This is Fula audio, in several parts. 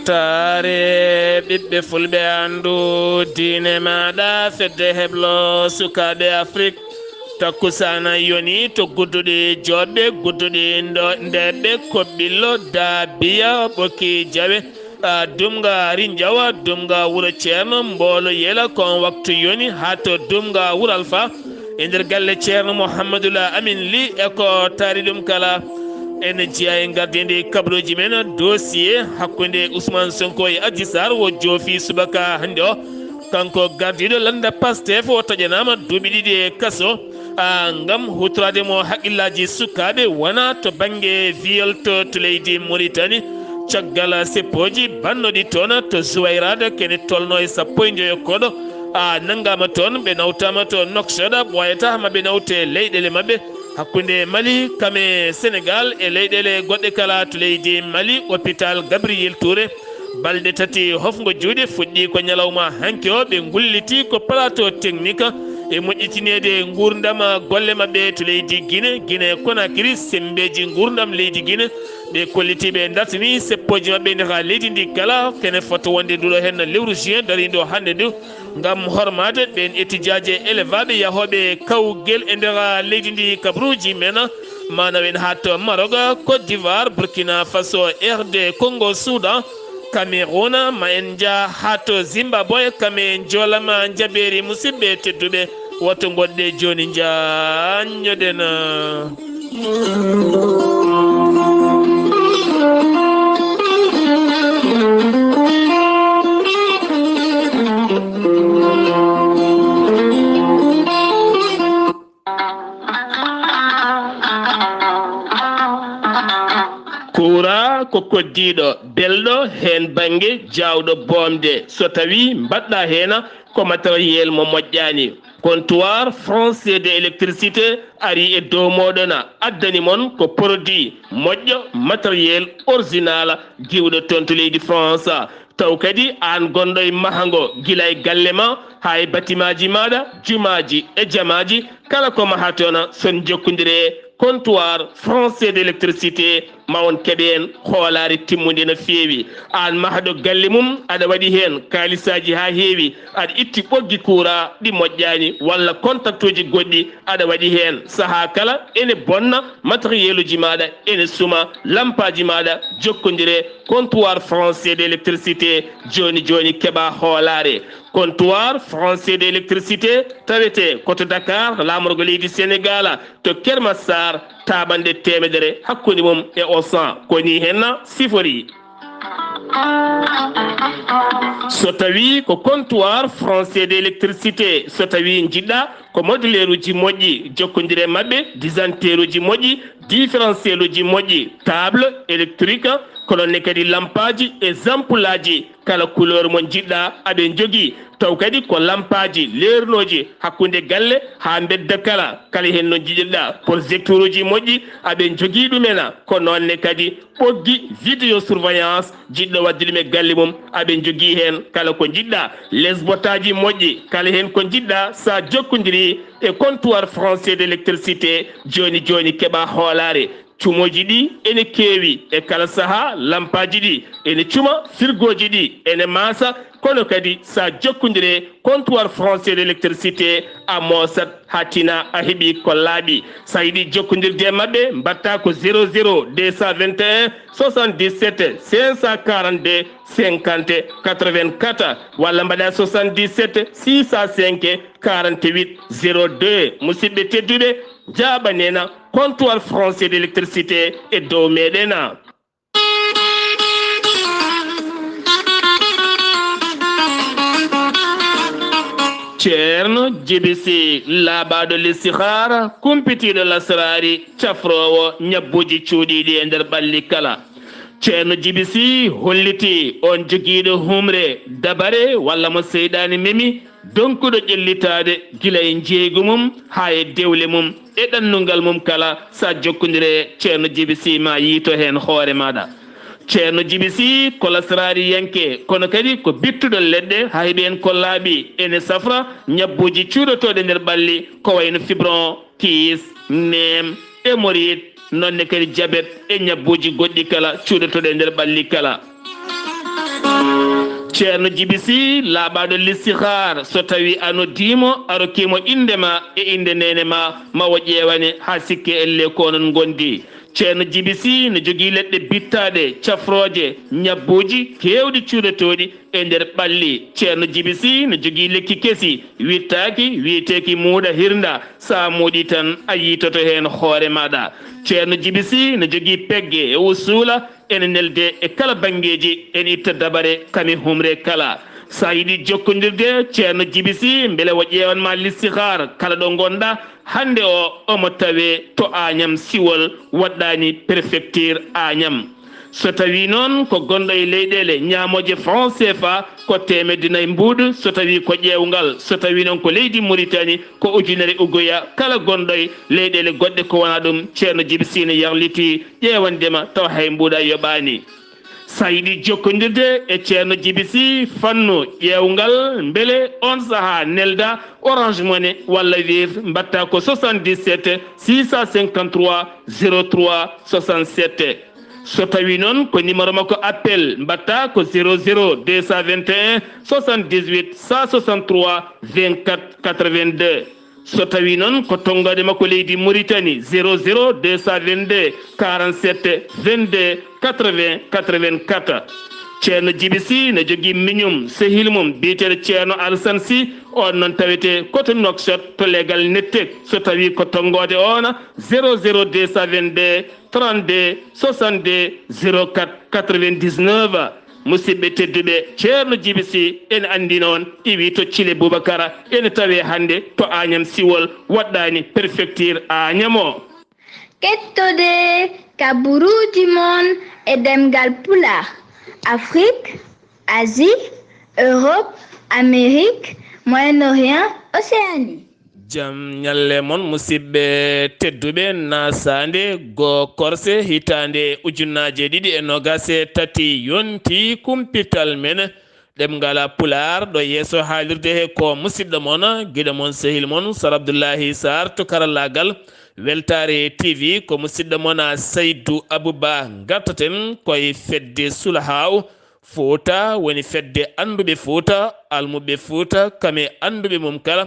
siftare ɓiɓɓe fulɓe andu diine maɗa fedde heblo sukaɓe afrique takkusana yoni to gudduɗi joɓɓe gudduɗi ndeɓɓe koɓɓillo daabiya ɓokki jawe dumga rinjawa dumga wuro ceerno mbolo yela kon waktu yoni ha to dumga wural fa e nder galle ceerno mouhamadoula amin ly e ko taari ɗum kala ene jeeya e gardede kabaruji men dossier hakkude ousmane sonko e adji sar wo joofi subaka hande o kanko gardiɗo landa pastef o taƴanama duuɓi ɗiɗi e kaso gam hutorade mo haqqillaji sukaɓe wona to banggue viol to leydi mauritanie caggal seppoji bannoɗi toon to zuwayrade kene tolno e sappo e joyo koɗo nanggama toon ɓe nawtama to noksoɗa ɓoyata maɓe nawte leyɗele mabɓe hakkude mali kame sénégal e leyɗele goɗɗe kala to leydi mali hôpital gabriel touré balɗe tati hofgo juuɗe fuɗɗi ko ñalawma hanke o ɓe gulliti ko plateau technique e moƴƴitinede gurdam golle mabɓe to leydi guine conakry sembeji gurdam leydi guine ɓe kollitiɓe dartini seppoji mabɓe ndeka leydi ndi kala kene foto wonde nduɗo hen lewru juin dariɗo hande ndu gam hormade ɓen étudiaji élevaɓe yahoɓe kawguel e nder leydi ndi kabruji men manawen ha to maroc côte d'ivoire burkina faso rd congo soudan cameroun ma en jaa ha to zimbabwe kame jolama jaɓeri musidɓe tedduɓe woto goɗɗe joni jañoɗen kura ko koddiɗo belɗo hen banggue jawɗo bomde so tawi mbaɗɗa hen ko matériel mo moƴƴani comptoir français de électricité ari e dow moɗon addani mon ko produit moƴƴo matériel original giwɗo toon to leydi france taw kadi an gonɗo e mahango guila e galle ma ha e batimaji maɗa jumaji e jamaji kala ko maha toon son jokkodire comptoir français d' électricité ma on keɓe en hoolare timmude no feewi an mahaɗo galle mum aɗa waɗi hen kalisaji ha heewi aɗa itti ɓoggi courant ɗi moƴƴani walla contact uji goɗɗi aɗa waɗi hen saaha kala ene bonna matériel uji maɗa ene suma lampaji maɗa jokkodire comptoir français d' électricité joni keɓa hoolare comptoir français d' électricité tawete koto dakar lamorgo leydi sénégal to kermassar taɓande temedere hakkude mum e osan koni henna sifori so tawi ko comptoir français d' électricité so tawi jiɗɗa ko modulaire uji moƴƴi jokkodire mabɓe disanteur uji moƴƴi différentiel uji moƴƴi table électrique kolonne kadi lampaji e ampoule aji kala couleur mo jiɗɗa aɓe jogui taw kadi ko lampaji leernoji hakkude galle ha bedda kala hen no jiɗirɗa projecteur uji moƴƴi aɓe jogui ɗumena ko nonne kadi ɓoggi vidéo surveillance jiɗɗo wadde ɗum e galle mum aɓe jogui hen kala ko jiɗɗa les bottaji moƴƴi kala hen ko jiɗɗa sa jokkodiri e comptoir français d' électricité joni keɓa hoolare cumoji ɗi ene keewi e kala saaha lampaji ɗi ene cuma firgoji ɗi ene maasa kono kadi sa jokkodire comptoir français d' électricité a moosat ha tina a heeɓi ko laaɓi sa yiiɗi jokkodirde mabɓe mbatta ko 00 221 77 542 50 84 walla mbaɗa 77 605 48 02 musidɓe tedduɓe jaɓanena comptoir français d' électricité e dow meɗena ceerno jibisi laaɓaɗo listihara kumpitiɗo lasrari cafrowo ñabbuji cuuɗiɗi e nder ɓalli kala ceerno jibisi holliti on joguiɗo humre dabare walla mo seyɗani memi donkuɗo ƴellitade guila e jeygu mum ha e dewle mum e ɗannungal mum kala sa jokkodire ceerno jibisi ma yiito hen hoore maɗa ceerno jibisi ko lasrari yanke kono kadi ko bittuɗo leɗɗe ha heeɓi en ko laaɓi ene safra ñabbuji cuuɗotoɗe nder ɓalli ko wayno fibron kiis nem hémorroïde nonne kadi diabète e ñabbuji goɗɗi kala cuuɗotoɗe nder ɓalli kala ceerno jibisi laaɓaɗo listihar so tawi anoddimo arokkimo indema e inde nene mawo ƴewane ha sikke elle ko onon gondi. ceerno jibisi ne jogui leɗɗe bittaɗe cafroje ñabbuji kewɗi cuuretoɗi e nder ɓalli. ceerno jibisi ne jogui lekki kesi wittaki wiyeteki muuɗa hirda sa muuɗi tan a yitoto hen hoore maɗa. ceerno jibisi ne jogui pegge e usula ene nelde e kala bangueji en itta dabare kami humre kala. sa yiɗi jokkodirde ceerno jibisi beele o ƴewanma listihar kala ɗo gonɗa hande o omo tawe to Agnam Siwol waɗɗani préfecture Agnam. so tawi noon ko gonɗo e leyɗele ñamoje franc CFA ko temedde nayyi mbuuɗ, so tawi ko ƴewgal, so tawi noon ko leydi Mauritanie ko ujunere ugoya. kala gonɗo e leyɗele goɗɗe ko wona ɗum ceerno jibisi ne yarliti ƴewandema taw hay mbuuɗa yoɓani. sa yiɗi jokkodirde e ceerno jibisi fannu ƴewgal beele on saaha nelda Orange Money walla Wave mbatta ko 77 653 03 67. so tawi noon ko numéro makko appel mbatta ko 00 221 78 163 24 82. so tawi noon ko tonggode makko leydi Mauritanie 00 222 47 22 80 84. ceerno jibisi ne jogui miñum sehil mum biyeteɗo ceerno Alassane Sy on noon tawete koto Nouakchott to legal nettek. so tawi ko tonggode on 00 222 32 62 04 99. musidɓe tedduɓe ceerno jibisi ene andi noon iwi to Thile Boubacara ene tawe hande to Agnam Siwol waɗɗani préfecture Agnam o. kettode kaburuji mon e ɗemngal pulaar. Afrique, Asie, Europe, Amérique, Moyen-Orient, Océanie. jam ñalle mon musidɓe tedduɓe naasaande go korse hitande ujunnaje ɗiɗi e nogase tati yonti kumpital men ɗemngal pulaar ɗo yeeso haalirde he ko musidɗo mon guiɗo mon sehil mon Sar Abdullaahi Saar to karallagal weltare TV ko musidɗo mon Saydou Abouba gartaten koye fedde Sulhaw Fouta woni fedde anduɓe Fouta almuɓe Fouta kame anduɓe mum kala.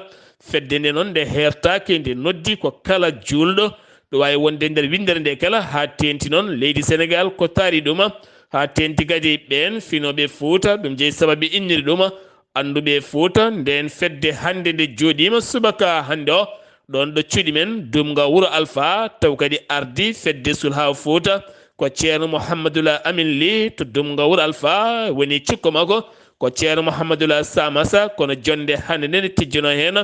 fedde nde noon nde hertake nde noddi ko kala julɗo ɗo wawi wonde nder windere nde kala ha tenti noon leydi Sénégal ko taari ɗuma ha tenti kadi ɓen finoɓe Fouta ɗum jeeyi sababu inniri ɗuma anduɓe Fouta nden fedde hande nde joɗima subaka hande o ɗon ɗo cuuɗi men dumga wuuro Alpha taw kadi ardi fedde Sulhaw Fouta ko ceerno Mouhamadoula Amin Ly to dumga wuuro Alpha woni cikko makko ko ceerno Mouhamadoula Samassa kono jonde hande nde ne tijjano hen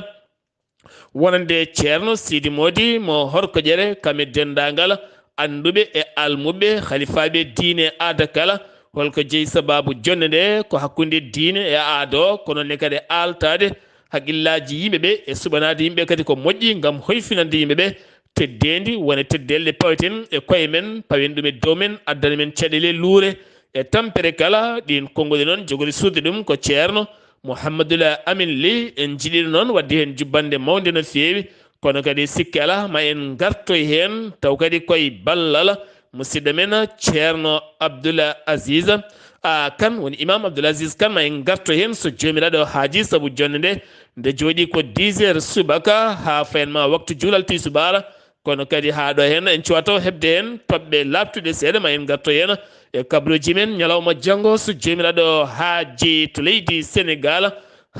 wonande ceerno Sidi Modi mo horko ƴere kame dendagal anduɓe e almuɓe khalifaɓe diine aada kala holko jeeyi sababu jonde nde ko hakkude diine e aada o kono ne kadi altade haqqillaji yimɓeɓe e suɓanade yimɓe kadi ko moƴƴi gam hoyfinande yimɓeɓe teddedi wona teddelde pawaten e koye men pawen ɗum e dow men addana men caɗele luure e tampere kala ɗin konngoli noon jogori sudde ɗum ko ceerno Mouhamadoula Amin Ly en jiiɗino noon wadde hen jubbande mawde no feewi kono kadi sikki ala ma en gartoy hen taw kadi koye ballal musidɗo men ceerno Abdoul Aziz Kane woni imam Abdoul Aziz Kane ma en garto hen so jomiraɗo haaji saabu jonde nde jooɗi ko 10 heures subaka ha fayanma waktu julal tisubara kono kadi ha ɗo hen en cuwata hebde hen toɓɓe labtuɗe seeɗa ma en garto hen e kabruji men ñalawma janggo so jomiraɗo haaji to leydi Sénégal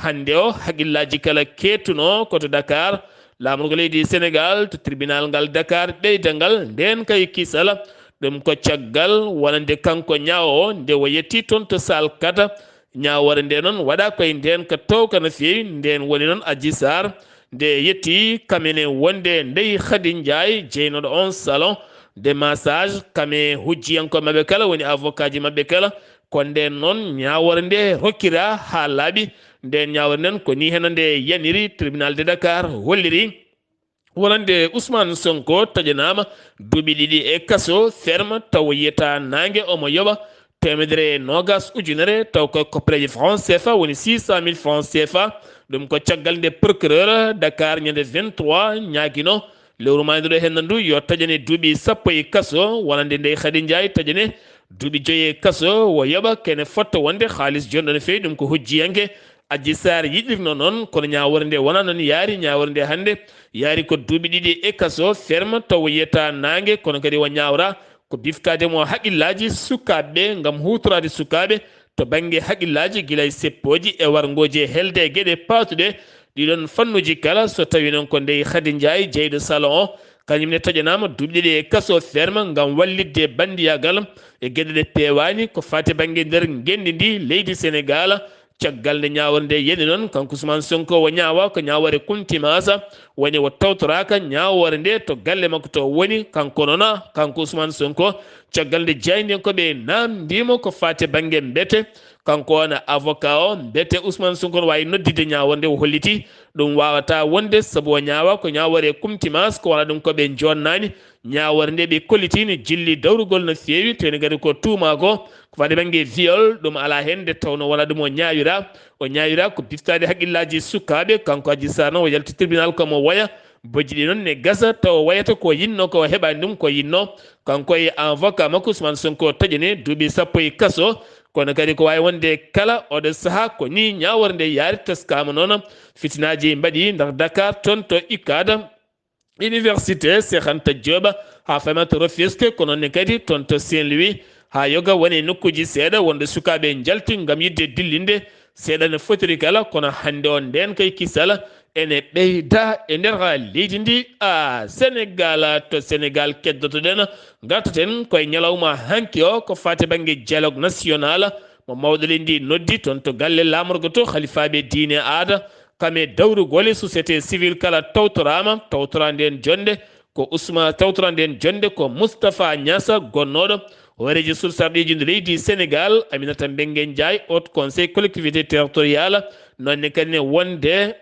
hande o haaqillaji kala kettuno koto Dakar lamorgo leydi Sénégal to tribunal ngal Dakar ɓeyda ngal nden kay kisala ɗum ko caggal wonande kanko ñawo o nde o yetti toon to sal kata ñawore nde noon waɗa koye nden ko towka no fewi nden woni noon Adji Sarr nde yetti kamene wonde ndeyi Khady Ndiaye jeynoɗo on salon de massage kame hujjiyanko mabɓe kala woni avocat ji mabɓe kala ko nden noon ñawore nde rokkira ha laaɓi nden ñawore nden ko ni heno nde yaniri tribunal de Dakar holliri wonande Ousmane Sonko taƴanama duuɓi ɗiɗi e kaso ferme taw yiyata nangue omo yoɓa temedere nogas ujunere taw ko koppareji franc CFA woni 600 000 francs CFA ɗum ko caggal nde procureur Dakar ñande 23 ñaguino lewru mayde ɗo henna ndu yo taƴane duuɓi sappo e kaso wonande nde Khady Ndiaye taƴane duuɓi joye kaso wo yoɓa kene fotto wonde haalis jonɗo no fewi ɗum ko hojjiyanke Adji Saar yiɗirno noon kono ñawore nde wona noon yaari ñawore nde hannde yaari ko duuɓi ɗiɗi e kaso ferme taw yiyata nangue kono kadi wo ñawra ko biftademo haqqillaji sukaɓeɓe gam hutorade sukaɓe to banggue haqqillaji guilay seppoji e wargoji e helde e gueɗe patuɗe ɗiɗon fannuji kala so tawi noon ko ndey Khady Ndiaye jeyɗo salon o kañumne taƴanama duuɓi ɗiɗi e kaso ferme gam wallidde bandiyagal e gueɗe ɗe pewani ko fati banggue nder gendi ndi leydi Sénégal caggal nde ñawore nde yeni noon kanko Ousmane Sonko wo ñawa ko ñawore kuntimasa woni wo tawtoraka ñawore nde to galle makko to woni kanko noona kanko Ousmane Sonko caggal nde jaydenkoɓe namdimo ko fati banggue mbete kanko wona avocat o mbete Ousmane Sonko no wawi noddide ñawore nde o holliti ɗum wawata wonde saabu o ñawa ko ñawore kumtimas ko wona ɗum koɓe jonnani ñawore nde ɓe kollitini jilli dawrugol no fewi teni kadi ko tuuma ko fade banggue viol ɗum ala hen nde tawno wona ɗum o ñawira ko biftade haqqillaji sukaɓe kanko Adji Saar noon o yalti tribunal komo waya bojji ɗi noon ne gasa taw wayata ko yinno ko heɓani ɗum ko yinno kanko e avocat makko Ousmane Sonko taƴani duuɓi sappo e kaso kono kadi ko wawi wonde kala oɗo saaha ko ni ñawore nde yaari teskama noon fitinaji mbaɗi nder Dakar toon to ikkada université Cheikh Anta Diop ha famata Rufisque ko noonne kadi toon to Saint-Louis ha yoga woni nokkuji seeɗa wonde sukaɓe jalti gam yidde dillinde seeɗa no fotiri kala kono hande on nden kay kisala ene ɓeyda e nder leydi ndi Sénégal to Sénégal keddotoɗen gartaten koye ñalawma hanki o ko fati banggue dialogue national mo mawɗo lendi noddi toon to galle lamorgo to halifaɓe diine aada kame dawrugol société civile kala tawtora nden jonde ko tawtora nden jonde ko Moustapha Niassa gonnoɗo horeji sursarɗiji nde leydi Sénégal Aminata Mbengue Ndiaye haut conseil collectivité territoriale nonne kadi wonde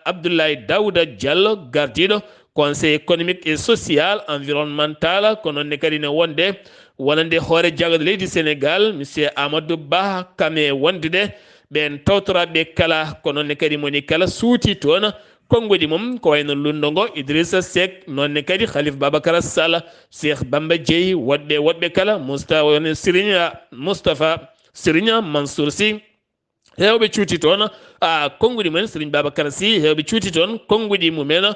Abdoulaye Daouda Diallo gardiɗo conseil économique et social environnemental ko nonne kadi ne wonde wonande hoore jagode leydi Sénégal monsieur Amadou Ba kame wondude ɓen tawtoraɓe kala ko nonne kadi moni kala suuti toon konngudi mum ko wayno lundo ngo Idrissa Seck nonne kadi Khalif Babacar Sall Cheikh Bamba Dièye woɗɓe kala Moustapha Serigne Mansour Sy hewɓe cuuti toon konngudi mumen Serigne Babacar Sy hewɓe cuuti toon konngudi mumen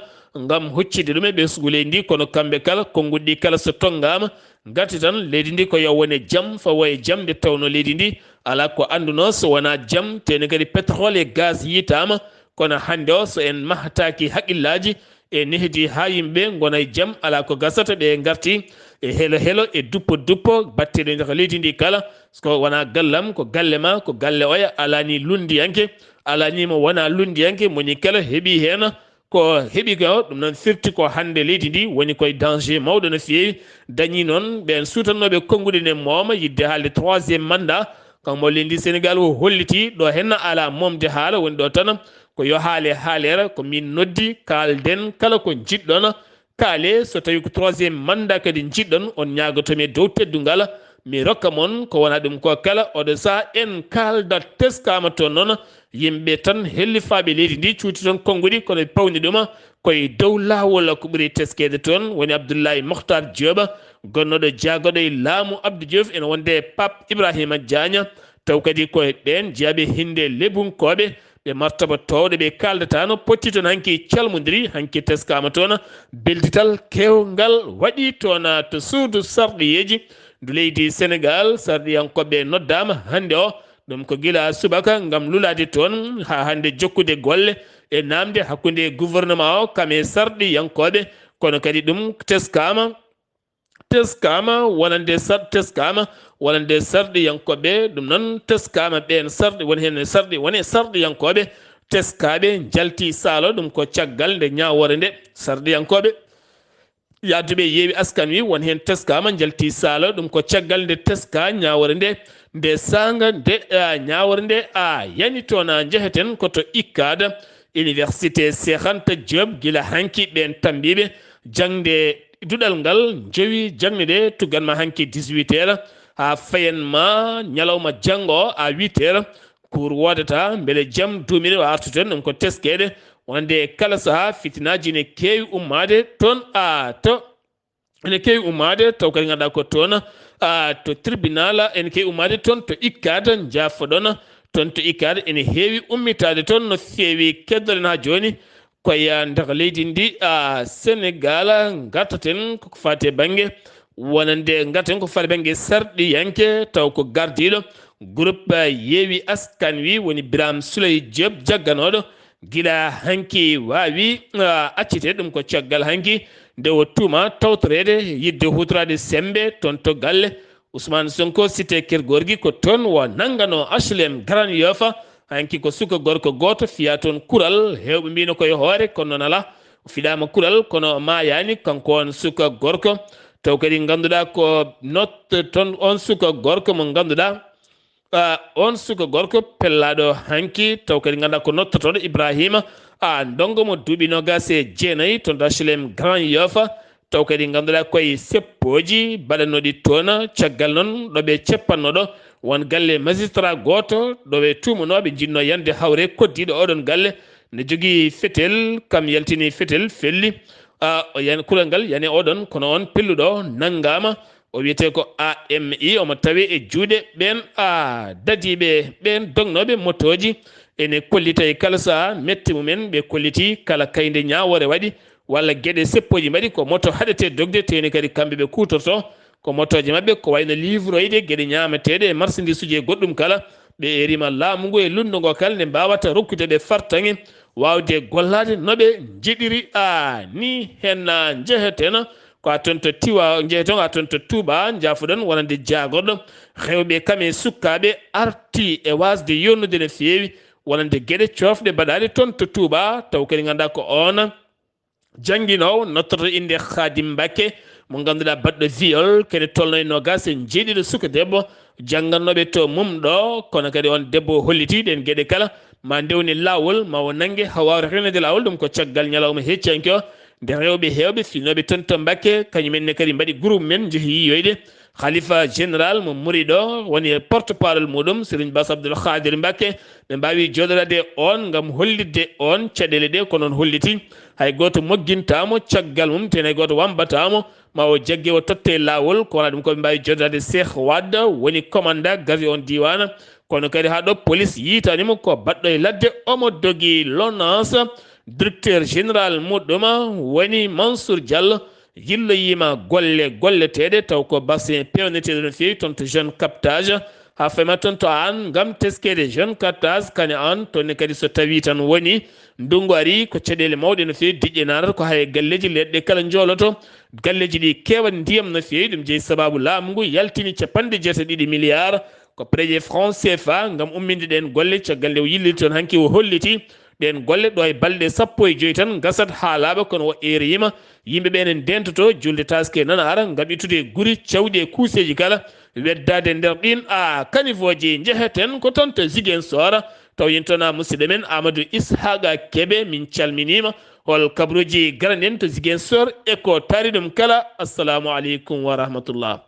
gam hoccide ɗum e ɓesgu leydi ndi kono kamɓe kala konngudi ɗi kala so tonggama gatti tan leydi ndi ko yowwone jaam fawo e jaam nde tawno leydi ndi ala ko anduno so wona jaam teni kadi pétrole e gaz yitama kono hande o so en mahataki haqqillaji e nehdi ha yimɓe gona e jaam ala ko gasata ɓe garti e helo e duppo batteɗo nder leydi ndi kala ko wona gallam ko galle ma ko galle oya alani lundiyanke alanimo wona lundiyanke moni kala heeɓi hen ko heeɓi ko ɗum noon firti ko hande leydi ndi woni koye danger mawɗo no fewi dañi noon ɓen sutannoɓe konngudi ne mooma yidde haalde 3e mandat kanmo leydi Sénégal o holliti ɗo henna ala momde haala woni ɗo tan ko yo haale haalera ko min noddi kalden kala ko jiɗɗon kaale so tawi ko 3e mandat kadi jiɗɗon on ñagotomi dow teddungal mi rokka moon ko wona ɗum ko kala oɗo saaha en kaldat teskama toon noon yimɓe tan hellifaɓe leydi ndi cuuti toon konngudi kono pawni ɗum koye dow lawol ko ɓuuri teskede toon woni Abdoulaye Mokhtar Diop gonnoɗo jaagoɗo e laamu Abdou Diouf ene wonde Pape Ibrahima Diagne taw kadi koye ɓen jeeyaɓe hinde lebunkoɓe ɓe martaba towɗe ɓe kaldatano potti toon hanki calmodiri hanki teskama toon beldital kewgal waɗi toon to suudu sarɗiyeji ndu leydi Sénégal sarɗiyankoɓe noddama hande o ɗum ko gila subaka gam lulade toon ha hande jokkude golle e namde hakkude gouvernement o kame sarɗiyankoɓe kono kadi ɗum teskama wonande sarɗiyankoɓe ɗum noon teskama ɓen sarɗi woni hen woni sarɗiyankoɓe teskaɓe jalti saalo ɗum ko caggal nde ñawore nde sarɗiyankoɓe yadduɓe yeewi askan wi won hen teskama jalti saalo ɗum ko caggal nde teska ñawore nde sanga nde ñawore nde yani toon jeheten koto ikkada université Cheikh Anta Diop gila hanki ɓen tambiɓe jangde duɗal ngal jowi jangde nde tuganma hanki 18 heures ha fayenma ñalawma janggo à 8 heures cour wodata beele jaam duumiɗe o artuten ɗum ko teskede wonde kala saaha fitinaji ne kewi ummade toon to ene kewi ummade taw kadi ganduɗa ko toon to tribunal ene kewi ummade toon to ikkade jafoɗon toon to ikkade ene heewi ummitade toon no feewi keddolen ha joni koye nder leydi ndi Sénégal gartaten koko fate banggue wonande gartaten ko fate banggue sarɗi yanke taw ko gardiɗo groupe yeewi askan wi woni Biram Souleye Diop jagganoɗo guila hanki wawi accite ɗum ko caggal hanki nde o tuma tawtorede yidde hutorade sembe toon to galle Ousmane Sonko cité Kergorgui ko toon wo nangano HLM Grand Yoff hanki ko suka gorko goto fiya toon kural hewɓe mbino koye hoore kono noon ala fiɗama kural kono mayani kanko on suka gorko taw kadi ganduɗa ko notte toon on suka gorko mo ganduɗa on suka gorko pellaɗo hanki taw kadi ganduɗa ko nottotoɗo Ibrahima ndongo mo duuɓi nogas e jeenayyi toon HLM Grand Yoff taw kadi ganduɗa koye seppoji baɗanoɗi toon caggal noon ɗoɓe ceppannoɗo won galle magistrat goto ɗoɓe tumanoɓe jinno yande hawre koddiɗo oɗon galle ne jogui fetel kam yaltini fetel felli yani kural ngal yani oɗon kono on pelluɗo naggama o wiyete ko AMI omo tawi e juuɗe ɓen dadiɓe ɓen dognoɓe motoji ene kollita e kala saaha metti mumen ɓe kolliti kala kayde ñawore waɗi walla gueɗe seppoji mbaɗi ko moto haɗete dogde teni kadi kamɓe ɓe kutorto ko motoje mabɓe ko wayno livre oyde gueɗe ñameteɗe e marchandise uji e goɗɗum kala ɓe erima laamu ngu e lundu ngo kala nde mbawata rokkudeɓe fartaŋe wawde gollade noɓe jiɗiri ni hen jeheten ko a toon to tiwa jeeton a toon to Touba jafuɗon wonande jagorɗo rewɓe kam e sukkaɓe arti e wasde yonnude no fewi wonande gueɗe cofɗe mbaɗaɗe toon to Touba taw kadi ganduɗa ko on jangguinowo nottoto inde Khadim Mbacké mo ganduɗa baɗɗo viol kene tolno e nogas en jeeɗiɗo suka debbo janggannoɓe to mumɗo kono kadi on debbo holliti ɗen gueɗe kala ma ndewni lawol ma o nanggue ha wawta renede lawol ɗum ko caggal ñalawma heccanki o nde rewɓe hewɓe finnoɓe toon to Mbacké kañumenne kadi mbaɗi groupe men jeehi yiyoyde khalifa général mo muriɗo woni porte parole muɗum Serigne Bass Abdoul Khadir Mbacké ɓe mbawi joɗorade on gam hollidde on caɗele ɗe ko noon holliti hay goto moggintamo caggal mum ten hay goto wambatamo ma o jaggue o totte lawol ko wona ɗum koɓe mbawi joɗorade Cheikh Wade woni commanda gari on diwana kono kadi ha ɗo police yitanimo ko baɗɗo e ladde omo dogui l'ONAS directeur général muɗɗum woni Mansour Diallo yilloyima golleteɗe taw ko bassin pewneteɗo no fewi toon to jeune captage ha fayma toon to an gam teskede jeune captage kane an toonne kadi so tawi tan woni ndungu ari ko caɗele mawɗe no fewi diƴƴe nanata ko hay galleji leɗɗe kala joloto galleji ɗi kewani ndiyam no fewi ɗum jeeyi sababu laamu ngu yaltini 92 milliards ko préje franc CFA gam umminde ɗen golle caggal nde o yilliti toon hanki o holliti ɗen golle ɗo e balɗe 15 tan gasat ha laaɓa kono o eriyima yimɓeɓe ne dentoto julde taske nana ara gam ittude guuri cawɗi e kuuseji kala weddade nder ɗin caniveau ji jeheten ko toon to Ziguinchor taw yin toon musidɗo men Amadou Ishaqa Kebe min calminima hol kabruji garanen to Ziguinchor e ko tari ɗum kala assalamu aleykum wa rahmatullah.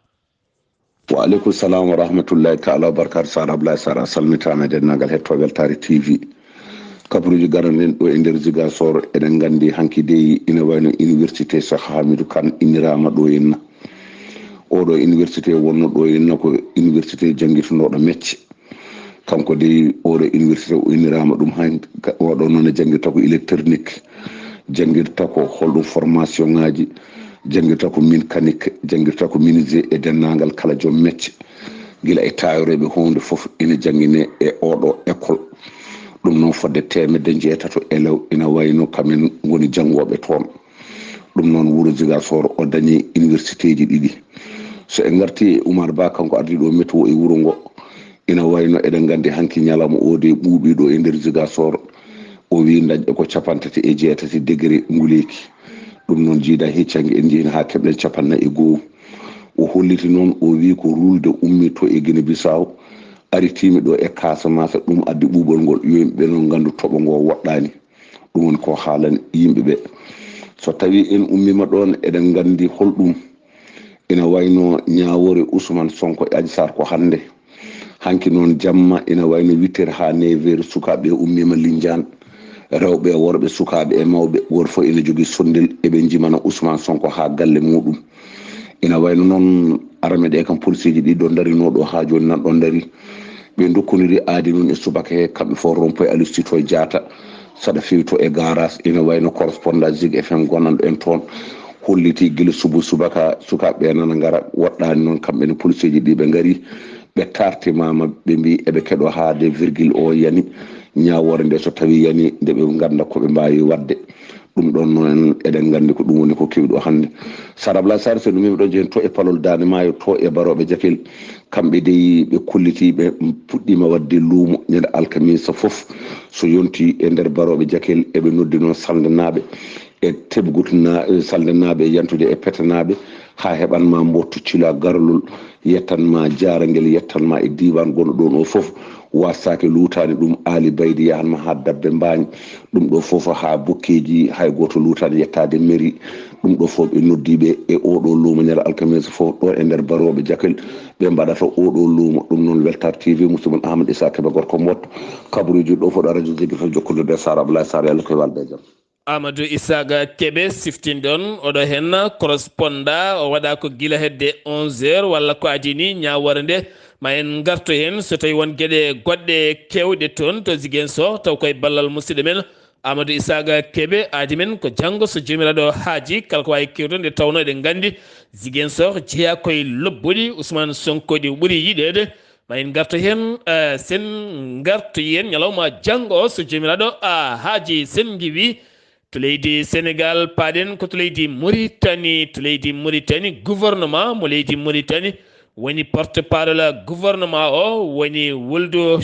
Wa aleykum salam wa rahmatullahi taala wa barakatu. Sar Abdullaahi Saar salmitama e dennagal hettoɓel Tari TV kabruji garanen ɗo e nder Ziguinchor eɗen gandi hanki dey ina wayno université Cheikh Hamidou Kane innirama ɗo henna oɗo université wonno ɗo henna ko université jangguitonoɗo mecce kanko dey oɗo université o innirama ɗum han oɗo noon jangguirta ko électronique jangguirta ko holɗum formation ngaji jangguirta ko mécanique jangguirta ko menuisier e dennagal kala joom mecce guila e tayoreɓe hunde foof ina jangguine e oɗo école ɗum noon fodde temedde jeetato elew ina wayno kamen goni janggoɓe toon ɗum noon wuuro Ziguinchor o dañi université ji ɗiɗi so en garti Oumar Ba kanko ardi ɗo météo e wuuro ngo ina wayno eɗen gandi hanki ñalawma o de ɓuuɓiɗo e nder Ziguinchor o wi dañƴe ko 57 degré nguleyki ɗum noon jiida heccangue en jeeni ha keɓɗen 51 o holliti noon o wi ko rulde ummi to e Guinée Bissau aritimi ɗo e Casamance ɗum addi ɓuuɓol ngol yimɓe noon gandu toɓo ngo woɗɗani ɗum woni ko haalani yimɓeɓe so tawi en ummima ɗon eɗen gandi holɗum ina wayno ñawore Ousmane Sonko e Adji Sarr ko hande hanki noon jamma ina wayno 8h ha 9h sukaɓe ummima Lindiane rewɓe worɓe sukaɓe e mawɓe goto fof ina jogui sondel eɓe jimana Ousmane Sonko ha galle muɗum ina wayno noon arme ɗe kam police ji ɗi ɗo darinoɗo ha joni nan ɗon dari ɓe dokkodiri aadi noon e subaka he kamɓe fof rompoye Aliou Sitoé Diatta saɗa fewi to e garage ina wayno correspondant Zig FM gonanɗo en toon holliti guila subaka sukaɓe nana gara woɗɗani noon kamɓene police ji ɗi ɓe gaari ɓe tartimama ɓe mbi eɓe keeɗo ha de virgule o yani ñawore nde so tawi yani nde ɓe ganda koɓe mbawi wadde ɗum ɗon noon eɗen gandi ko ɗum woni ko kewi ɗo hannde Sar Abdoulaye Saar so ɗum ɗo jehen to e palol dande maayo to e baroɓe Jakel kamɓe dey ɓe kollitiɓe puɗɗima wadde luumo ñande alkamisa fof so yonti e nder baroɓe Jakel eɓe noddi noon saldenaɓe e tebgutuna saldenaɓe e yantude e petanaɓe ha heɓanma mbo tuccila garolol yettanma jarangel yettanma e diwan gonɗo ɗon o fof wasake lutani ɗum Ali Baydi yahanma ha dabbe mbañ ɗum ɗo fof ha bokkeji hay goto lutani yettade mairie ɗum ɗo fof ɓe noddiɓe e oɗo luumo ñala alkamisa fof ɗo e nder baroɓe Jakel ɓe mbaɗata oɗo luumo ɗum noon Weltar TV musidɗo Ahmad Issa Keɓe gorko motto kabaruji ɗo fof ɗo radio Zigui fof jokkodirde Sar Abdoulaye Saar yalla koye walde jaam Amadou Issaga Keɓe siftinɗon oɗo hen correspondant o waɗa ko guila hedde 11h walla ko adini ñawore nde ma en garto hen so tawi won gueɗe goɗɗe kewɗe toon to Ziguinchor taw koye ballal musidɗo men Amadou Issaga Keɓe aadi men ko janggo so jomiraɗo haaji kala ko wawi kewton nde tawno eɗen gandi Ziguinchor jeeya koye lobbuɗi Ousmane Sonko ɗi ɓuuri yiɗede ma en garto hen sen garto yen ñalawma janggo o so jomiraɗo haaji sen giwi to leydi Sénégal paaɗen ko to leydi Mauritanie gouvernement mo leydi Mauritanie woni porte parole gouvernement o woni Wuldu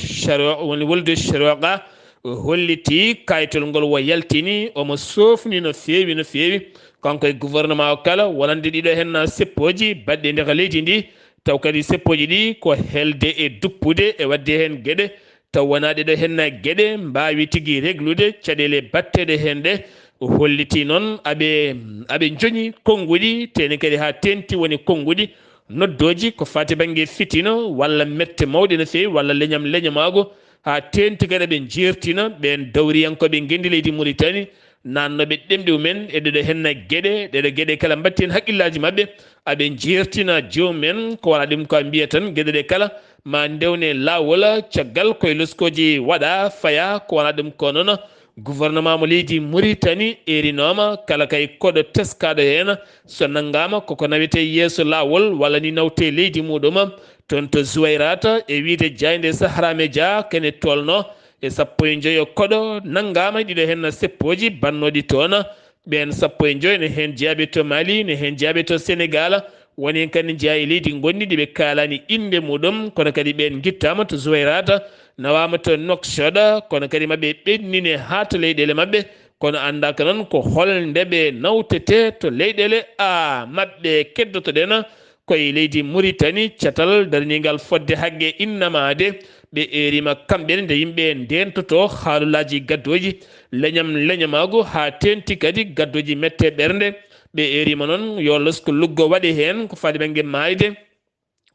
Charoqa holliti kayitol ngol wo yaltini omo sofni no fewi kanko e gouvernement o kala wonande ɗiɗo hen seppoji baɗɗe nder leydi ndi taw kadi seppoji ɗi ko helde e duppude e wadde hen gueɗe taw wona ɗeɗo hen gueɗe mbawi tigui réglude caɗele battede hen ɗe holliti noon aɓe joñi konnguɗi teni kadi ha tenti woni konnguɗi noddoji ko fati banggue fitino walla mette mawɗe no fewi walla leñamago ha tenti kadi ɓe jertina ɓen dawriyankoɓe gendi leydi Mauritanie nannoɓe ɗemɗe mumen e ɗeɗo henna gueɗe ɗeɗo gueɗe kala batti hen haqqillaji mabɓe aɓe jertina jomumen ko wona ɗum ko mbiya tan gueɗe ɗe kala ma ndewne lawol caggal koye loskoji waɗa faya ko wona ɗum ko noon gouvernement mo leydi Mauritanie erinoma kala kay koɗo teskaɗo hen so naggama koko nawete yeeso lawol walla ni nawte leydi muɗum toon to Zouayrata e wiide Diaynde Sahara Média kene tolno e 15 koɗo naggama ɗiɗo hen seppoji bannoɗi toon ɓen 15 ne hen jeeyaɓe to Mali ne hen jeeyaɓe to Sénégal woni hen kadi jeeya e leydi gonɗi ɓe kalani inde muɗum kono kadi ɓen guittama to Zouayrata nawama to Nouakchott kono kadi maɓe ɓennine ha to leyɗele mabɓe kono andaka noon ko holde ɓe nawtete to leyɗele mabɓe keddotoɗen koye leydi Mauritanie catal daranigal fodde haqqe innamade ɓe erima kamɓene nde yimɓe ndentoto haalullaji gaddoji leñamago ha tenti kadi gaddoji mette ɓernde ɓe erima noon yo losko luggo waɗe hen ko fadi banggue mayde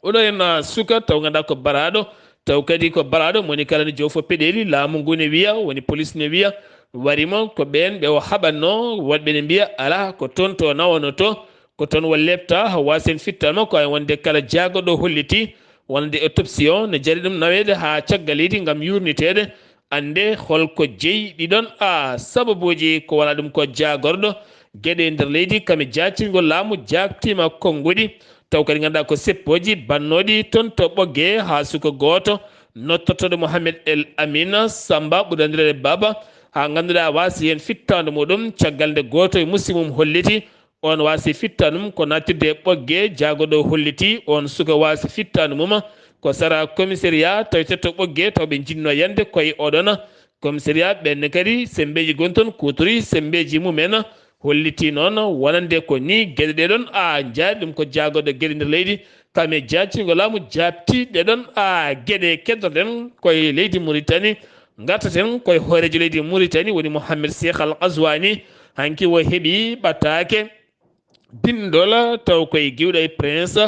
oɗo hen suka taw ganduɗa ko baraɗo taw kadi ko baraɗo moni kala ne jofo peɗeli laamu ngu ne wiya woni police ne wiya warimo ko ɓen ɓe o haɓanno woɗɓe ne mbiya ala ko toon to nawano to ko toon wo lebta wasen fittanma ko wonde kala jaagoɗo holliti wonde autopsie o ne jaari ɗum nawede ha caggal leydi gam yurnitede ande holko jeeyi ɗiɗon sababuji ko wona ɗum ko jagorɗo gueɗe nder leydi kame jatirgol laamu jaktima konnguɗi taw kadi ganduɗa ko seppoji bannoɗi toon to ɓoggue ha suka goto nottotoɗo Mouhamed El Amina Samba ɓurandirede Baba ha ganduɗa wasi hen fittande muɗum caggal nde goto e musimum holliti on wasi fittanum ko nattirde e ɓoggue jagoɗo holliti on suka wasi fittande mum ko sara commissariat tawi tetto ɓoggue taw ɓe jinno yande koye oɗon commissariat ɓenne kadi sembeji gon toon kutori sembeji mumen holliti noon wonande ko ni gueɗe ɗeɗon jaari ɗum ko jagoɗo gueɗe nder leydi kame jaccingo laamu jabti ɗeɗon gueɗe keddoten koye leydi Mauritanie gartaten koye hoorejo leydi Mauritanie woni Mouhamed Cheikh Al Ghazouani hanki o heeɓi ɓattake bindol taw koye giwɗo e prince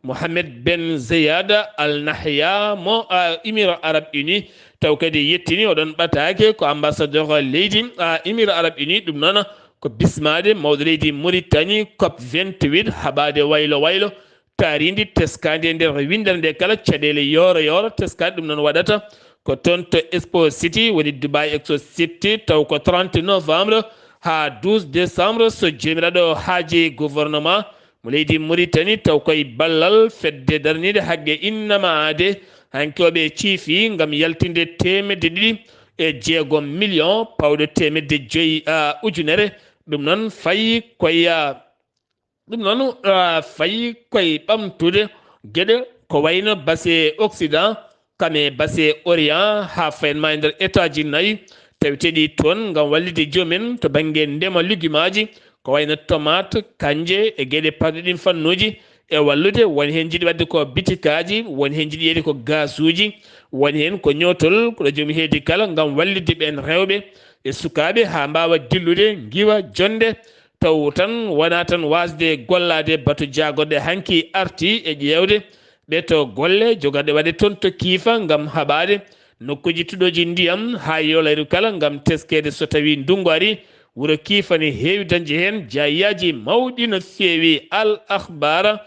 Mohamed Ben Zayed Al Nahya mo Émirats Arabes Unis taw kadi yettini oɗon ɓatake ko ambassadeur leydi Émirats Arabes Unis ɗum noon ko bismade mawɗo leydi Mauritanie COP 28 haɓade waylo waylo taaridi teskade nder windere nde kala caɗele yoro teskade ɗum noon waɗata ko toon to Expo City woni Dubai Expo City taw ko 30 novembre ha 12 décembre so jomiraɗo haaji gouvernement mo leydi Mauritanie taw koye ballal fedde darnide haqqe innamade hankoɓe ciifi gam yaltinde 200 million pawɗo 500 ujunere ɗum noon fayi koye fayi ɓamtude gueɗe ko wayno basse occident kame basse orient ha fayenma e nder état ji nayyi taweteɗi toon gam wallide jomumen to banggue ndema lijumaji ko wayno tomate kanje e gueɗe parɗe ɗin fannuji e wallude woni hen jiiɗi wadde ko bitikaji woni hen jiiɗi yeyde ko gaz uji woni hen ko ñotol koɗo joomi heedi kala gam wallide ɓen rewɓe e sukaɓe ha mbawa dillude giwa jonde taw tan wona tan wasde gollade batu jagoɗe hanki arti e ƴewde ɓe to golle jogaɗe waɗe toon to kiifa gam haɓade nokkuji tuɗoji ndiyam ha yolayru kala gam teskede so tawi ndungu ari wuuro kiifani heewi dañde hen jayiyaji mawɗi no feewi Al Akhbar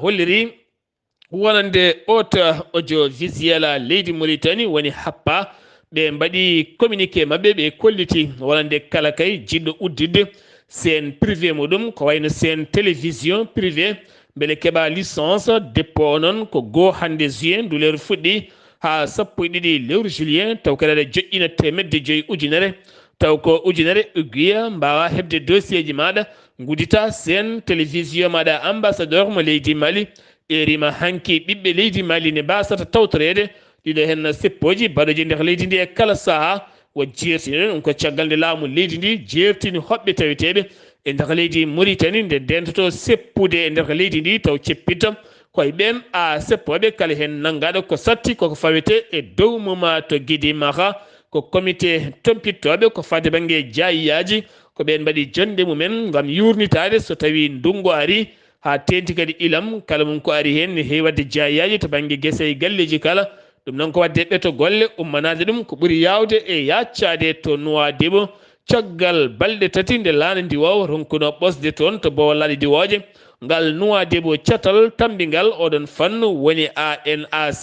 holliri wonande audiovisuel leydi Mauritanie woni happa ɓe mbaɗi communiqué mabɓe ɓe kolliti wonande kala kay jiɗɗo uddidde sen privé muɗum ko wayno sen télévision privé beele keeɓa licence dépôt noon ko goo hande juin nduleru fuɗɗi ha 12 lewru juillet taw kadi aɗa joƴƴina 500 ujunere taw ko ujunere uguiya mbawa hebde dossier ji maɗa guddita sen télévision maɗa ambassadeur mo leydi Mali erima hanki ɓiɓɓe leydi Mali ne mbasata tawtorede ɗiɗo hen seppoji baɗoji nder leydi ndi e kala saaha wo jertini ɗum ko caggal nde laamu leydi ndi jertini hoɓɓe taweteɓe e nder leydi Mauritanie nde dentoto seppude e nder leydi ndi taw ceppitta koye ɓen seppoɓe kala hen naggaɗo ko satti koko fawete e dow muma to guidi maha ko comité tompittoɓe ko fade banggue jayiyaji ko ɓen mbaɗi jonde mumen gam yurnitade so tawi ndungu ari ha tenti kadi ilam kala mum ko ari hen ne heewi wadde jayiyaji to banggue guese e galleji kala ɗum noon ko wadde ɓeto golle ummanade ɗum ko ɓuuri yawde e yaccade to Nouadhibou caggal balɗe tati nde laana ndiwowo ronkuno ɓosde toon to bowallaɗe diwoje ngal Nouadhibou catal tambingal oɗon fannu woni ANAC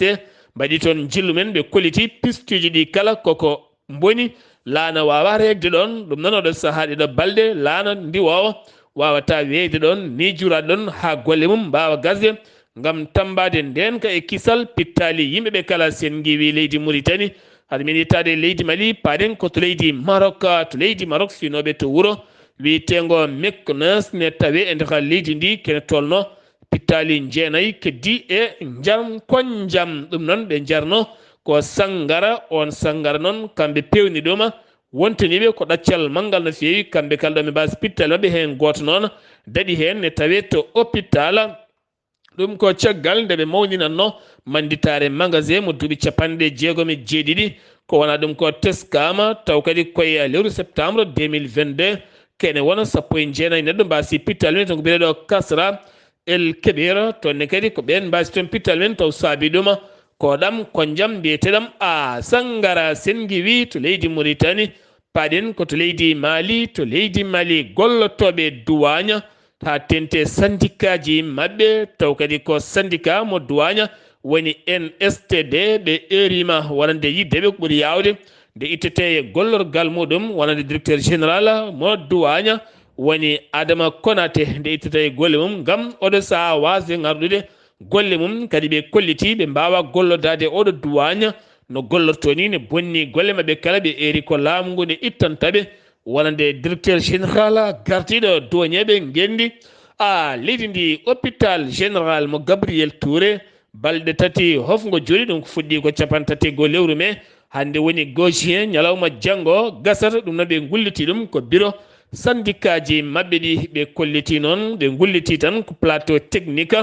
mbaɗi toon jillu men ɓe kolliti pistuji ɗi kala koko boni laana wawa regde ɗon ɗum noon oɗon saaha ɗeɗo balɗe laana ndiwowo wawata weyde ɗon ni juraɗe ɗon ha golle mum mbawa gasde gam tambade ndenka e kisal pittali yimɓeɓe kala sen giwi leydi Mauritanie haɗa min yittade leydi Mali paɗen ko to leydi Maroc finoɓe to wuuro wiyetego Meknes ne tawe e nder leydi ndi kene tolno pittali jeenayyi keddi e jaam konjam ɗum noon ɓe jarno ko sangara on sangara noon kamɓe pewni ɗuma wontaniɓe ko ɗaccal manggal no fewi kamɓe kala ɗo ɓe mbasi pittali mabɓe hen goto noon daɗi hen ne tawe to hôpital ɗum ko caggal nde ɓe mawninanno manditare magasin mo duuɓi 67 ko wona ɗum ko teskama taw kadi koye lewru septembre 2022 kene wona 19 neɗɗo mbasi pittal men to ko biyeɗo Kasra El Kebir tonne kadi ko ɓen mbasi toon pittal men taw saabi ɗuma ko ɗam ko jaam mbiyeteɗam sangara sen giwi to leydi Mauritanie paɗen ko to leydi Mali gollotoɓe duwaña ha tente syndicat ji mabɓe taw kadi ko syndicat mo duwaña woni NSTD ɓe erima wonande yiddeɓe ko ɓuuri yawde nde ittete e gollorgal muɗum wonande directeur général mo duwaña woni Adama Konaté nde ittete e golle mum gam oɗo saaha wasde garɗude golle mum kadi ɓe kolliti ɓe mbawa gollodade oɗo duwaña no gollorto ni ne bonni golle mabɓe kala ɓe eri ko laamu ngu ne ittantaɓe wonande directeur général gardiɗo doñeɓe gendi leydi ndi hôpital général mo Gabriel Touré balɗe tati hofgo jooɗi ɗum ko fuɗɗi ko 31 lewru mai hande woni 2 juin ñalawma janggo gasata ɗum noon ɓe gulliti ɗum ko bureau syndicat ji mabɓe ɗi ɓe kolliti noon ɓe gulliti tan ko plateau technique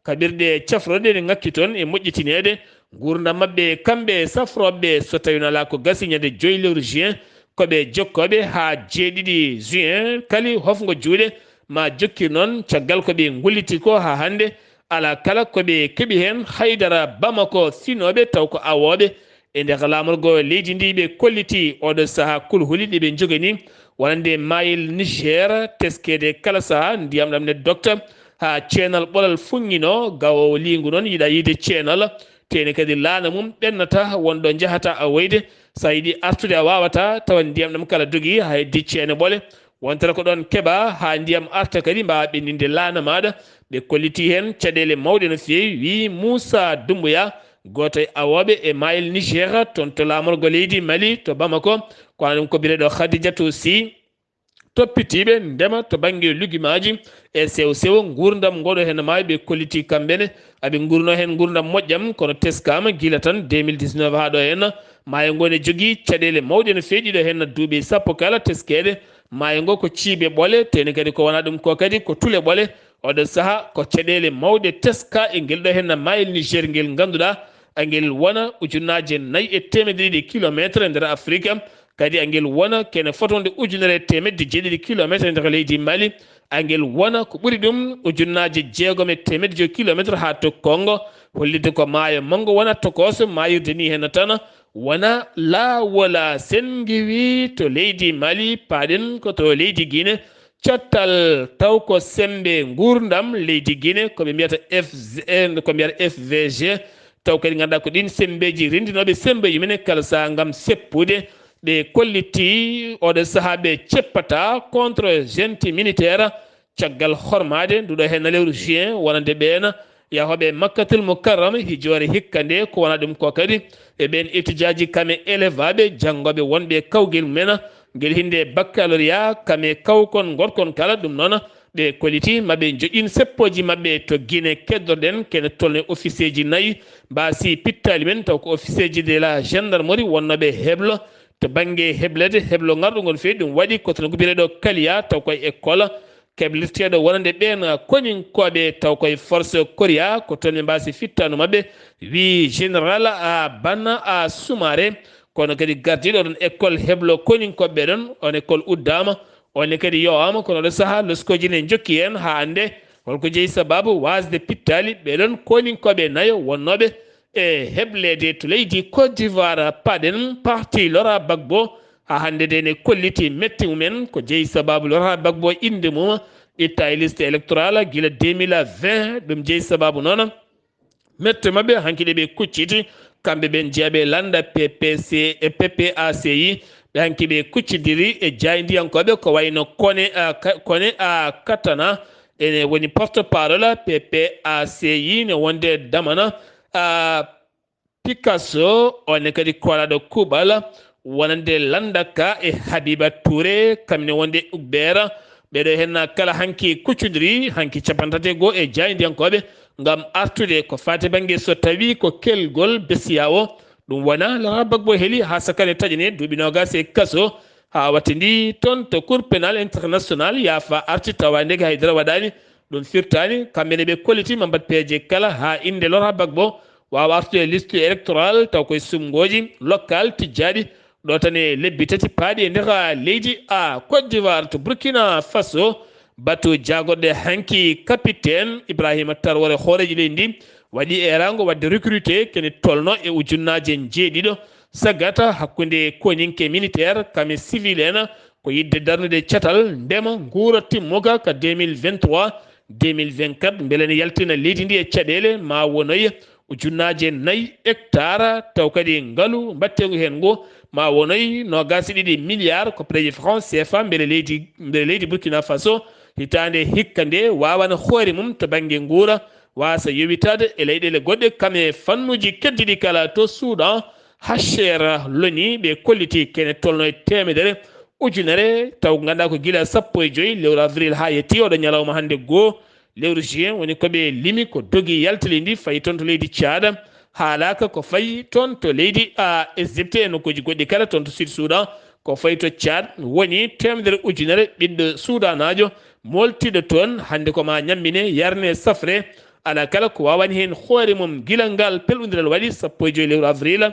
kaɓirɗe cafroɗe ɗe ngakki toon e moƴƴitinede gurdam mabɓe kamɓe safroɓe so tawi ala ko gasi ñande 5 lewru juin koɓe jokkoɓe ha 7 juin kali hofgo juuɗe ma jokkir noon caggal koɓe gulliti ko ha hande ala kala ko ɓe keɓi hen haydara bamako sinoɓe taw ko awoɓe e nder lamorgo leydi ndi ɓe kolliti oɗo saaha kulhuli ɗi ɓe jogani wonande mayil niger teskede kala saaha ndiyam ɗam ne docta ha ceenal ɓolal funngino gawo lingu noon yiɗa yiide ceenal tene kadi laana mum ɓennata wonɗo jahata a wayde sa yiɗi artude a wawata tawa ndiyam ɗam kala dogui ha heddi ceene ɓole wontata ko ɗon keɓa ha ndiyam arta kadi mbawa ɓenninde laana maɗa ɓe kolliti hen caɗele mawɗe no fewi wi Moussa Doumbouya goto e awoɓe e mayel Niger toon to lamorgo leydi Mali to Bamako kono ɗum ko bireɗo Khadidiatou Sy toppitiɓe ndema to banggue luguimaji e sew sew gurdam ngoɗo hen maayi ɓe kolliti kamɓene aɓe gurno hen gurdam moƴƴam kono teskama guila tan 2019 ha ɗo henna maayo ngo ne jogui caɗele mawɗe no fewi ɗiɗo hen duuɓi sappo kala teskede maayo ngo ko ciiɓe ɓole teni kadi ko wona ɗum ko kadi ko tule ɓole oɗo saaha ko caɗele mawɗe teska e guel ɗo henna mayel Niger guel ganduɗa angel wona ujunnaje 400 kilométre nder Afrique kadi angel wona kene fotonde ujunere temedde 7 kilométre nder leydi Mali angel wona ko ɓuri ɗum ujunnaje 6 kilométre ha to Congo hollide ko maayo mango wona tokoso mayirde ni hen tan wona laawola sen giwi to leydi Mali paɗen ko to leydi Guinée cottal taw ko sembe gurdam leydi Guinée koɓe mbiyata FVG taw kadi ganduɗa ko ɗin sembeji rendinoɓe sembe yumene kala sa gam seppude ɓe kolliti oɗo saaha ɓe ceppata contre gente militaire caggal hormade nduɗo hen lewru juin wonande ɓeena yahoɓe Makkatul Mukarram hijore hikka nde ko wona ɗum ko kadi e ɓen étudiaji kame élevaɓe janggoɓe wonɓe kawguel mumena guel hinde baccalauréat kame kawkon gorkon kala ɗum noon ɓe kolliti maɓe joƴin seppoji mabɓe to Guinée keddorɗen kene tolne officier ji 4 mbasi pittali men taw ko officier ji de la gendarmerie wonnoɓe heblo to banggue heblede heblo garɗugol fewi ɗum waɗi kotono gubireɗo Kaliya taw koye école keblirteɗo wonande ɓen koñinkoɓe taw koye force koria ko toon ɓe mbasi fittano mabɓe wi général a banna a Soumaré kono kadi gardiɗo ɗon école heblo koñinkoɓe ɗon on école uddama on kadi yowama kono ɗo saaha loskoji ne jokki hen ha ande holko jeeyi sababu wasde pittali ɓeɗon koñinkoɓe 4 wonnoɓe e heblede to leydi Côte d'Ivoire paɗen parti Laurent Gbagbo ha hande de ne kolliti metti mumen ko jeeyi sababu Laurent Gbagbo inde mum itta e liste électorale guila 2020 ɗum jeeyi sababu noon mette mabɓe hankiɗe ɓe kucciti kamɓe ɓen jeeyaɓe landa PPC e PPACI ɓe hanki ɓe kuccidiri e jayndiyankoɓe ko wayno kone a katana ene woni porte parole PPACI ne wonde damana Picasso one kadi kolaɗo kuɓal wonande landaka e Habiba Touré kamne wonde ugbera ɓeɗo henna kala hanki kuccudiri hanki 31 e jayndiyankoɓe gam artude ko fate banggue so tawi ko kelgol besiya o ɗum wona Laurent Gbagbo heeli ha sakane taƴane duuɓi 20 e kaso ha wattidi toon to cour pénal international yaafa arti tawa ndege haydara waɗani ɗum firtani kamɓene ɓe kolliti mambat peeje kala ha inde Laurent Gbagbo wawa artude liste électoral taw koye sumgoji local tijjaɗi ɗo tan e lebbi 3 paaɗi e nder leydi a Côte d'Ivoire to Burkina Faso batu jagoɗe hanki capitaine Ibrahima Traoré hooreji leydi ndi waɗi erango wadde recruté kene tolno e ujunnaje 7 sagata hakkude koñinke militaire kame civil en ko yidde darnude catal ndema guura timmuka ka 2023 2024 beele ne yaltina leydi ndi e caɗele ma wonoy ujunnaje 4 hectare taw kadi ngaalu mbattego hen ngo ma wonoy 22 milliards ko préji franc CFA beele leydi Burkina Faso hitande hikka nde wawana hoore mum to banggue guura wasa yowitade e leyɗele goɗɗe kame fannuji keddiɗi kala to Soudan hachera loni ɓe kolliti kene tolno e temedere ujunere taw ganduɗa ko guila 15 lewru avril ha yetti oɗo ñalawma hande goo lewru juin woni koɓe limi ko dogi yaltali ndi fayi toon to leydi Tchad haalaka ko fayi toon to leydi Égypte e nokkuji goɗɗi kala toon to Sud Soudan ko fayi to Tchad woni temedere ujunere ɓiɗɗo Soudanajo moltiɗo toon hande koma ñammine yarne safre ala kala ko wawani hen hoore mum gila ngal pelɗodiral waɗi 15 lewru avril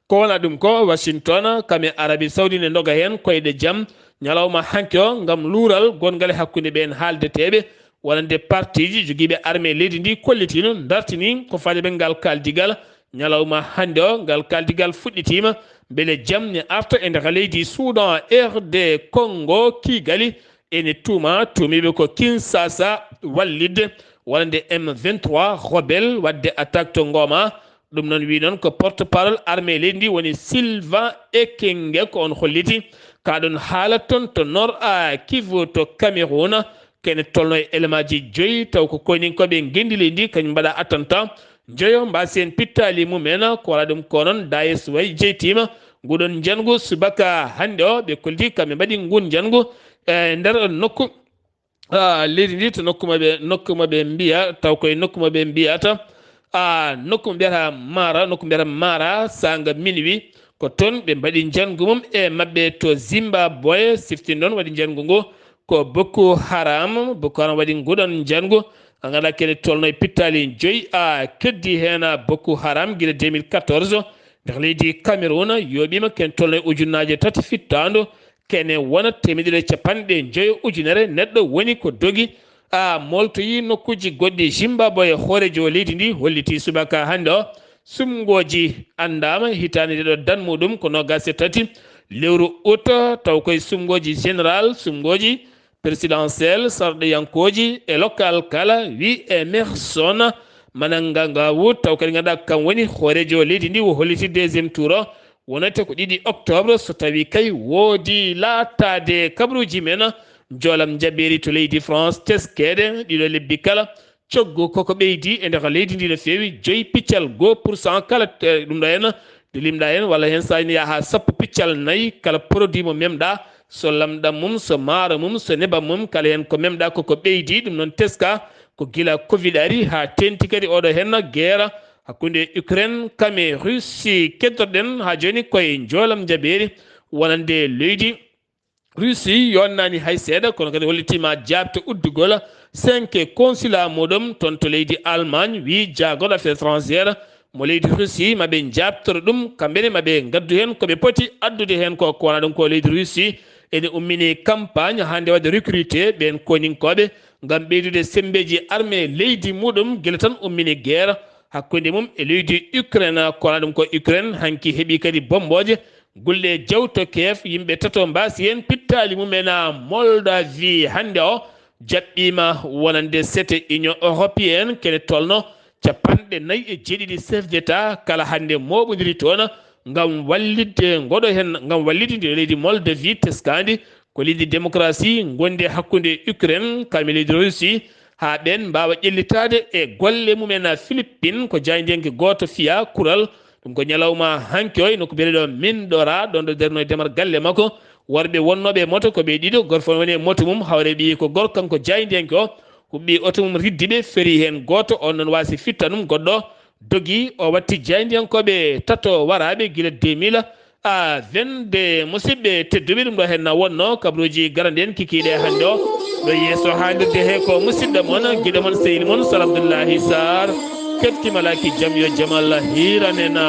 ko wona ɗum ko Washington kame Arabie Saoudite ndoga hen koyɗe jaam ñalawma hanke o gam luural gongal hakkude ɓen haaldeteɓe wonande partiji jogiiɓe armée leydi ndi kollitino dartini ko faade ɓe ngal kaldigal ñalawma hande o ngal kaldigal fuɗɗitima beele jamne arta e nder leydi Soudan RD Congo Kigali ene tuumiɓe ko Kinshasa wallidde wonande M23 rebelle wadde attaque to Ngoma ɗum noon wi noon ko porte parole armée leydi ndi woni Sylvain Ekenge ko on holliti kaɗon haala toon to nord a Kivu to Cameroun kene tolno e élément ji 5 taw ko koyninkoɓe gendi leydi ndi kañum mbaɗa attentat joyo mbasi en pittali mumen ko wala ɗum ko noon dayes way jeytima nguɗon jangu subaka hande o ɓe kolti kamɓe mbaɗi ngun jangu e nder nokku leydi ndi to nokkumaɓe mbiya taw koye nokkumaɓe mbiyata nokku mbiyata mara sanga minuit ko toon ɓe mbaɗi jangu mum e mabɓe to Zimbabwe siftin ɗon waɗi jangu ngu ko Boko Haram waɗi nguɗon jangu ganduɗa kene tolno e pittali 5 keddi hen Boko Haram guila 2014 nder leydi Cameroun yoɓima ken tolno e ujunnaje 3 fittandu kene wona 150 ujunere neɗɗo woni ko dogi moltoyi nokkuji goɗɗi Zimbabwe hoorejo leydi ndi holliti subaka hande o sumgoji andama hitande ɗeɗo danmuɗum ko 23 lewru août taw koye sumgoji général sumgoji présidentiel sarɗoyankoji e local kala wi Emerson Mnangagwa taw kadi ganduɗa kam woni hoorejo leydi ndi o holliti deuxiéme tour o wonate ko 2 octobre so tawi kay woodi laatade kabaruji men jolam jaɓɓeri to leydi France teskede ɗiɗo lebbi kala coggu koko ɓeydi e nder leydi ndi no fewi 2,2% kala ɗum ɗo hen de limɗa hen walla hen sa yaha 10,4 kala produit mo memɗa so lamɗam mum so maaro mum so nebam mum kala hen ko memɗa koko ɓeydi ɗum noon teska ko gila covid ari ha tenti kadi oɗo hen guerre hakkude Ukraine kame Russie keddoɗen ha joni koye jolam jaɓɓeri wonande leydi Russie yonnani hay seeɗa kono kadi hollitima jabto uddugol 5 consulat muɗum toon to leydi Allemagne wi jagoɗo affaires étrangére mo leydi Russie maɓe jabtoro ɗum kamɓene maɓe gaddu hen koɓe poti addude hen ko wona ɗum ko leydi Russie ene ummini campagne hande wadde recruté ɓen koninkoɓe gam ɓeydude sembeji armée leydi muɗum guila tan ummini guerre hakkude mum e leydi Ukraine ko wona ɗum ko Ukraine hanki heeɓi kadi bomboje gulle jawto keef yimɓe tato mbasi hen pittali mumen Moldavie hande o jaɓɓima wonande sete union européenne kene tolno 47 chef d'état kala hande moɓodiri toon gam wallidde goɗo hen gam wallide ndi leydi Moldavie teskadi ko leydi démocratie gonde hakkude Ukraine kame leydi Russie ha ɓen mbawa ƴellitade e golle mumen Philippine ko jaydenke goto fiya kural ɗum ko ñalawma hanki o noko biyeɗo Mindora ɗon ɗo derno e demar galle makko worɓe wonnoɓe moto ko ɓe ɗiɗo gorko woni e moto mum hawre ɓi ko gorko kanko jaydenke o huɓɓi auto mum riddiɓe feeri hen goto on noon wasi fitta ɗum goɗɗo dogi o watti jaydiyankoɓe tato waraɓe guila 2022 musidɓe tedduɓe ɗum ɗo hen wonno kabaruji garande en kikiɗe hande o ɗo yeeso haalirde he ko musidɗo moon guiɗo moon sehil moon Sar Abdullaahi Saar kettimalaki jaam yo jaam Allah hiranena